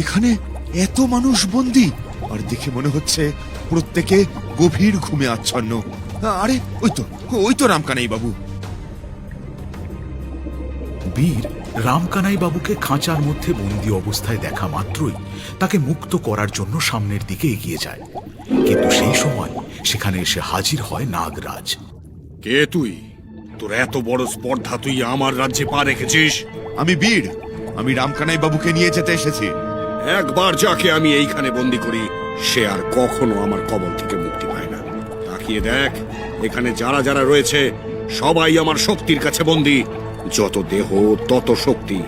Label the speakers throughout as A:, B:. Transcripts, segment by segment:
A: এখানে এত মানুষ বন্দী, আর দেখে মনে হচ্ছে প্রত্যেকে গভীর ঘুমে আচ্ছন্ন। আরে ওই তো রামকানাই বাবু।
B: বীর রামকানাই বাবুকে খাঁচার মধ্যে বন্দি অবস্থায় দেখা মাত্রই তাকে মুক্ত করার জন্য সামনের দিকে এগিয়ে যায়, কিন্তু সেই সময় সেখানে এসে হাজির হয় নাগরাজ।
C: কে তুই? তোর এত বড় স্পর্ধা, তুই আমার রাজ্যে পা রেখেছিস?
A: আমি বীর, আমি রামকানাই বাবুকে নিয়ে যেতে এসেছি।
C: একবার যাকে আমি এইখানে বন্দি করি সে আর কখনো আমার কবল থেকে মুক্তি পায় না। তাকিয়ে দেখ, এখানে যারা যারা রয়েছে সবাই আমার শক্তির কাছে বন্দি। যত দেহ তত শক্তি।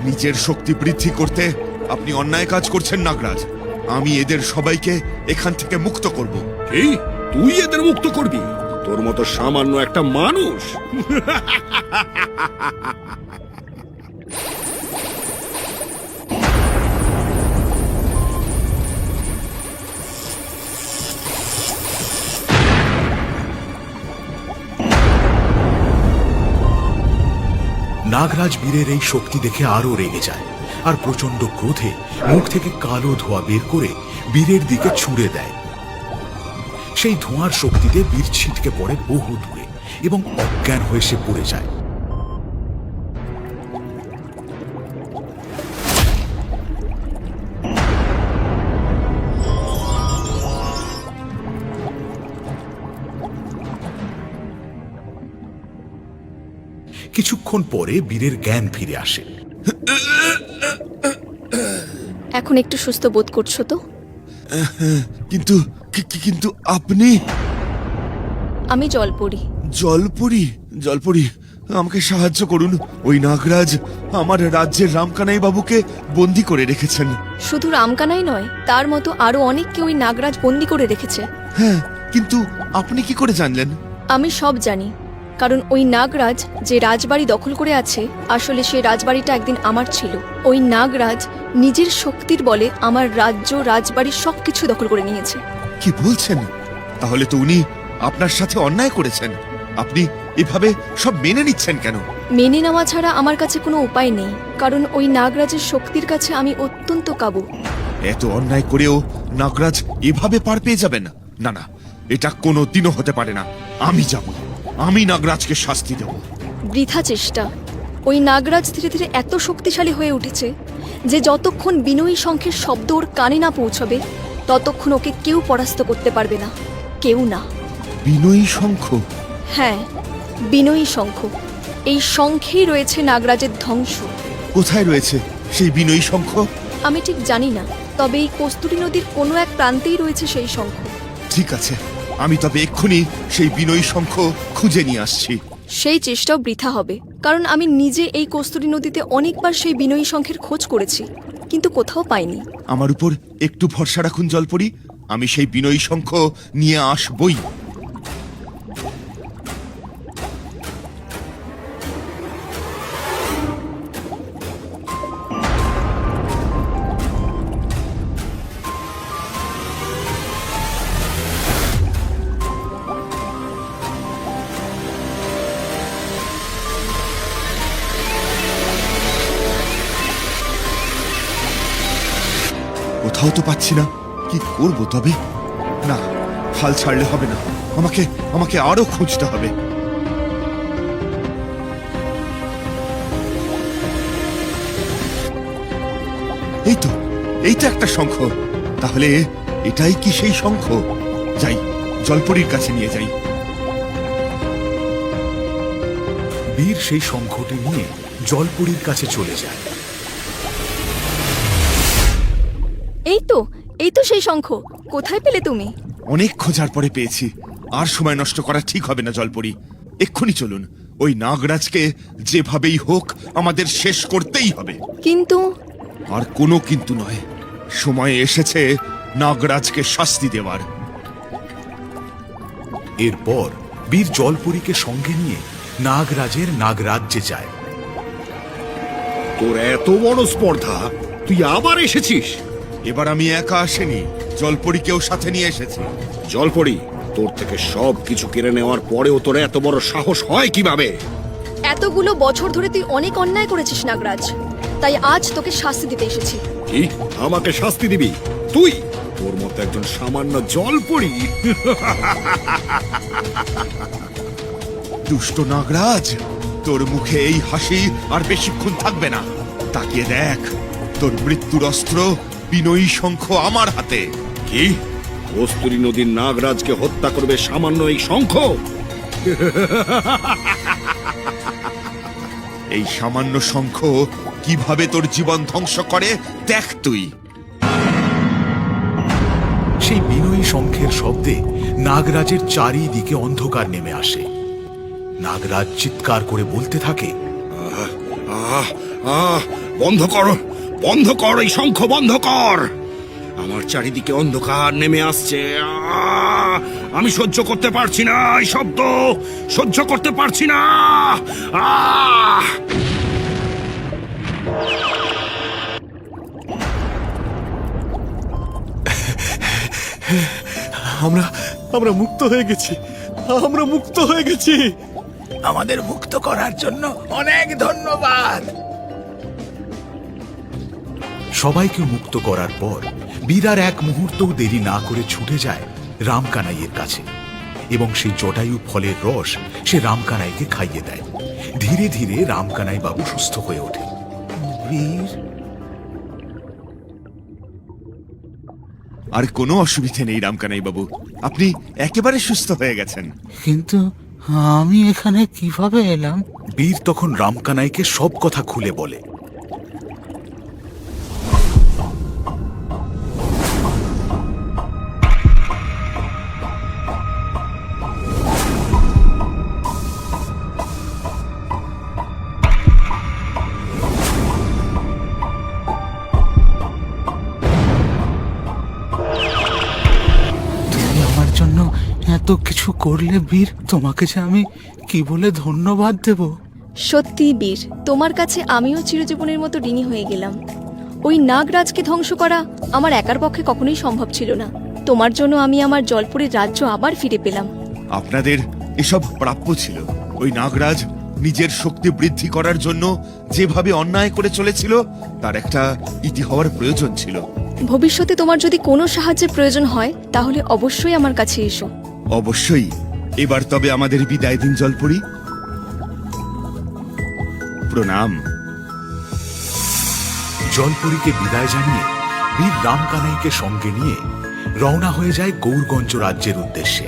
A: নিজের শক্তি বৃদ্ধি করতে আপনি অন্যায় কাজ করছেন নাগরাজ। আমি এদের সবাইকে এখান থেকে মুক্ত করব।
C: কি? তুই এদের মুক্ত করবি? তোর মতো সামান্য একটা মানুষ?
B: নাগরাজ বীরের এই শক্তি দেখে আরো রেগে যায়, আর প্রচন্ড ক্রোধে মুখ থেকে কালো ধোঁয়া বের করে বীরের দিকে ছুঁড়ে দেয়। সেই ধোঁয়ার শক্তিতে বীর ছিটকে পড়ে বহু দূরে এবং অজ্ঞান হয়ে সে পড়ে যায়। কিছুক্ষণ পরে বীরের জ্ঞান ফিরে আসে।
D: এখন একটু সুস্থ বোধ করছো তো?
A: কিন্তু কিন্তু আপনি?
D: আমি জলপরি।
A: জলপরি, আমাকে সাহায্য করুন। ওই নাগরাজ আমার রাজ্যের রামকানাই বাবুকে বন্দি করে রেখেছেন।
D: শুধু রামকানাই নয়, তার মতো আরো অনেককে ওই নাগরাজ বন্দি করে রেখেছে।
A: হ্যাঁ, কিন্তু আপনি কি করে জানলেন?
D: আমি সব জানি, কারণ ওই নাগরাজ যে রাজবাড়ি দখল করে আছে, আসলে সেই রাজবাড়িটা একদিন আমার ছিল। ওই নাগরাজ নিজের শক্তির বলে আমার রাজ্য, রাজবাড়ি সবকিছু দখল করে নিয়েছে।
A: কি বলছেন? তাহলে তো উনি আপনার সাথে অন্যায় করেছেন। আপনি এভাবে সব মেনে নিচ্ছেন কেন?
D: মেনে নেওয়া ছাড়া আমার কাছে কোনো উপায় নেই, কারণ ওই নাগরাজের শক্তির কাছে আমি অত্যন্ত কাবু।
A: এত অন্যায় করেও নাগরাজ এভাবে পার পেয়ে যাবেন? না না, এটা কোনো দিনও হতে পারে না। আমি যাব, আমি নাগরাজকে শাস্তি দেব।
D: বৃথা চেষ্টা। ওই নাগরাজ ধীরে ধীরে এত শক্তিশালী হয়ে উঠেছে যে যতক্ষণ বিনয়ী শঙ্খের শব্দ ওর কানে না পৌঁছবে ততক্ষণ ওকে কেউ পরাস্ত করতে পারবে না, কেউ না।
A: বিনয়ী শঙ্খ?
D: হ্যাঁ, বিনয়ী শঙ্খ। এই শঙ্খেই রয়েছে নাগরাজের ধ্বংস।
A: কোথায় রয়েছে সেই বিনয়ী শঙ্খ?
D: আমি ঠিক জানি না, তবে এই কস্তুরী নদীর কোনো এক প্রান্তেই রয়েছে সেই শঙ্খ।
A: ঠিক আছে, আমি তবে এক্ষুনি সেই বিনয়ী শঙ্খ খুঁজে নিয়ে আসছি।
D: সেই চেষ্টাও বৃথা হবে, কারণ আমি নিজে এই কস্তুরী নদীতে অনেকবার সেই বিনয়ী শঙ্খের খোঁজ করেছি, কিন্তু কোথাও পাইনি।
A: আমার উপর একটু ভরসা রাখুন জলপরি, আমি সেই বিনয়ী শঙ্খ নিয়ে আসবই। কোথাও তো পাচ্ছি না, কি করব তবে? না, হাল ছাড়লে হবে না, আমাকে আরো খুঁজতে হবে। এই তো একটা শঙ্খ। তাহলে এটাই কি সেই শঙ্খ? যাই, জলপরীর কাছে নিয়ে যাই।
B: বীর সেই শঙ্খটি নিয়ে জলপরীর কাছে চলে যায়।
D: এই তো সেই শঙ্খ। কোথায় পেলে তুমি?
A: অনেক খোঁজার পরে পেয়েছি। আর সময় নষ্ট করা ঠিক হবে না জলপরি, এক্ষুনি চলুন। ওই নাগরাজকে যেভাবেই হোক আমাদের শেষ করতেই হবে।
D: কিন্তু
A: আর কোনো কিন্তু নয়, সময় এসেছে নাগরাজকে শাস্তি দেওয়ার।
B: এরপর বীর জলপরীকে সঙ্গে নিয়ে নাগরাজের নাগরাজ্যে যায়।
C: তোর এত বড় স্পর্ধা, তুই আবার এসেছিস?
A: এবার আমি একা আসিনি, জলপরীকেও সাথে নিয়ে এসেছি।
C: জলপরি, তোর থেকে সব কিছু কেড়ে নেওয়ার পরেও তোর এত বড় সাহস হয় কিভাবে?
D: এতগুলো বছর ধরে তুই অনেক অন্যায় করেছিস নাগরাজ, তাই আজ তোকে শাস্তি দিতে এসেছি।
C: কি? আমাকে শাস্তি দিবি তুই? তোর মতো একজন সামান্য জলপরি?
A: দুষ্ট নাগরাজ, তোর মুখে এই হাসি আর বেশিক্ষণ থাকবে না। তাকিয়ে দেখ, তোর মৃত্যুর অস্ত্র বিনয়ী শঙ্খ আমার হাতে।
C: কি? কস্তুরী নদীর নাগরাজকে হত্যা করবে সামান্য এই শঙ্খ?
A: এই সামান্য শঙ্খ কিভাবে তোর জীবন ধ্বংস করে দেখ তুই।
B: সেই বিনয়ী শঙ্খের শব্দে নাগরাজের চারিদিকে অন্ধকার নেমে আসে। নাগরাজ চিৎকার করে বলতে থাকে,
C: আহ আহ বন্ধ কর, বন্ধ কর, এই শঙ্খ বন্ধ কর। আমার চারিদিকে অন্ধকার নেমে আসছে। আমি সহ্য করতে পারছি না, এই শব্দ সহ্য করতে পারছি না। আহ!
E: আমরা মুক্ত হয়ে গেছি, আমরা মুক্ত হয়ে গেছি।
B: আমাদের মুক্ত করার জন্য অনেক ধন্যবাদ। সবাইকে মুক্ত করার পর বীর আর এক মুহূর্তও দেরি না করে ছুটে যায় রামকানাইয়ের কাছে এবং সেই জটায়ু ফলের রস সে রামকানাইকে খাইয়ে দেয়। ধীরে ধীরে রামকানাই বাবু সুস্থ হয়ে ওঠে।
E: বীর,
A: আর কোনো অসুবিধে নেই রামকানাই বাবু, আপনি একেবারে সুস্থ হয়ে গেছেন।
E: কিন্তু আমি এখানে কিভাবে এলাম?
B: বীর তখন রামকানাইকে সব কথা খুলে বলে।
E: তুমি আমার জন্য এত কিছু করলে বীর, তোমাকে যে আমি কি বলে ধন্যবাদ দেব?
D: সত্যি বীর, তোমার কাছে আমিও চিরজীবনের মতো ঋণী হয়ে গেলাম। ওই নাগরাজকে ধ্বংস করা আমার একার পক্ষে কখনোই সম্ভব ছিল না। তোমার জন্য আমি আমার জলপুরের রাজ্য আবার ফিরে পেলাম।
A: আপনাদের এসব প্রাপ্য ছিল। ওই নাগরাজ নিজের শক্তি বৃদ্ধি করার জন্য যেভাবে অন্যায় করে চলেছিল তার একটা ইতি হওয়ার প্রয়োজন ছিল।
D: ভবিষ্যতে তোমার যদি কোনো সাহায্যের প্রয়োজন হয় তাহলে অবশ্যই আমার কাছে এসো।
A: অবশ্যই। এবার তবে আমাদের বিদায় দিন জলপরি। প্রণাম।
B: জলপরীকে বিদায় জানিয়ে বীর রামকানাইকে সঙ্গে নিয়ে রওনা হয়ে যায় গৌরগঞ্জ রাজ্যের উদ্দেশ্যে।